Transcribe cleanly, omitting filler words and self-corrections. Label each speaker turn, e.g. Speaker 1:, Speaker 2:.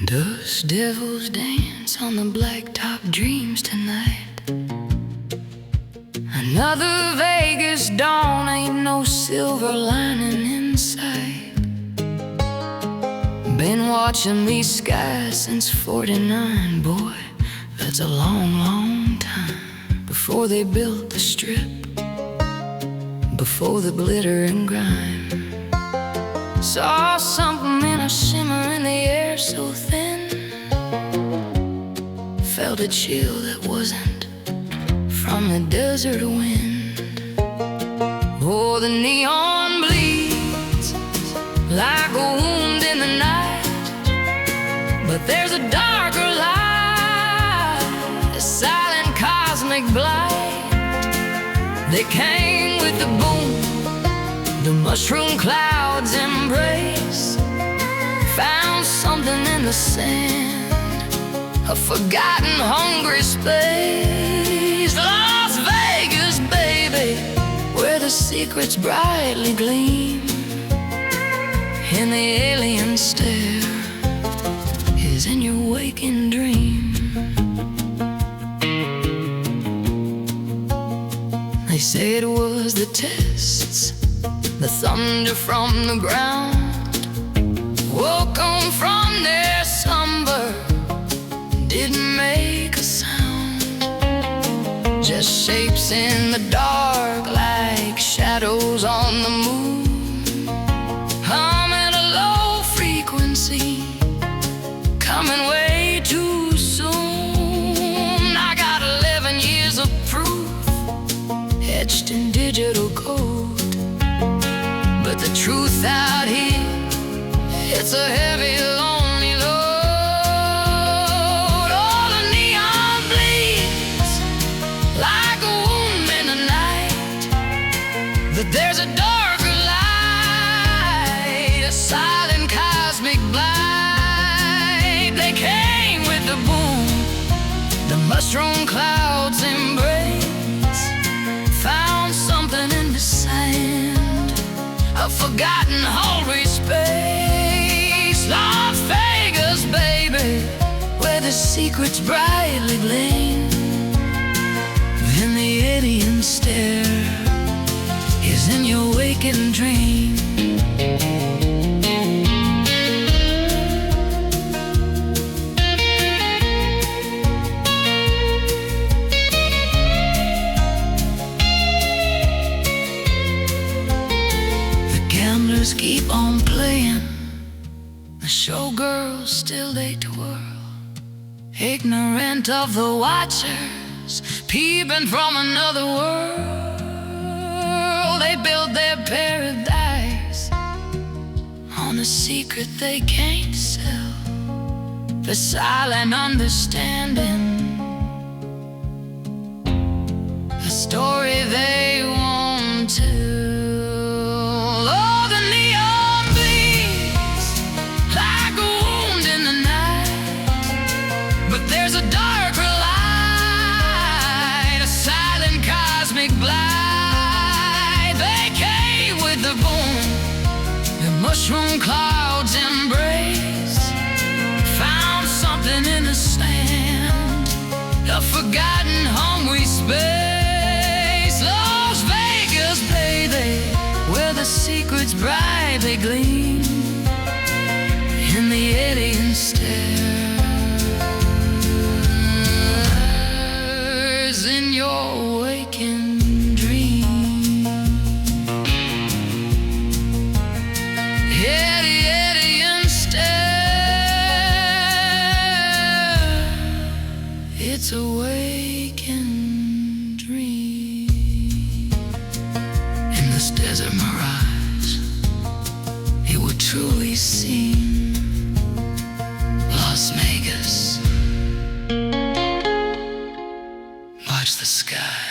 Speaker 1: Does devils dance on the blacktop dreams tonight? Another Vegas dawn, ain't no silver lining in sight. Been watching these skies since '49, boy, that's a long, long time. Before they built the Strip, before the glitter and grime. Saw something in a shimmer in the air so thin, felt a chill that wasn't from the desert wind. Oh, the neon bleeds like a wound in the night, but there's a darker light, a silent cosmic blight. They came with the boom, the mushroom clouds embrace. Found something in the sand, a forgotten hungry space. Las Vegas, baby, where the secrets brightly gleam. And the alien stare is in your waking dream. They say it was the tests, the thunder from the ground, woke 'em from their slumber, didn't make a sound. Just shapes in the dark like shadows on the moon, hum at a low frequency, coming way too soon. I got 11 years of proof etched in digital code, but the truth out here, it's a heavy, lonely load. Oh, the neon bleeds like a wound in the night, but there's a darker light, a silent cosmic blight. They came with the boom, the mushroom clouds embrace. Found something in the sand, a forgotten hungry space. Las Vegas, baby, where the secrets brightly gleam. Then the alien stare is in your waking dream. Keep on playing, the showgirls still they twirl, ignorant of the watchers peeping from another world. They build their paradise on a secret they can't sell, the silent understanding, the story they won't tell. There's a darker light, a silent cosmic blight. They came with the boom, the mushroom clouds embrace. Found something in the sand, a forgotten hungry space. Las Vegas, baby, where the secrets brightly gleam. In the alien stare in your waking dream. Alien stare, it's a waking dream. In this desert mirage, it would truly seem the sky.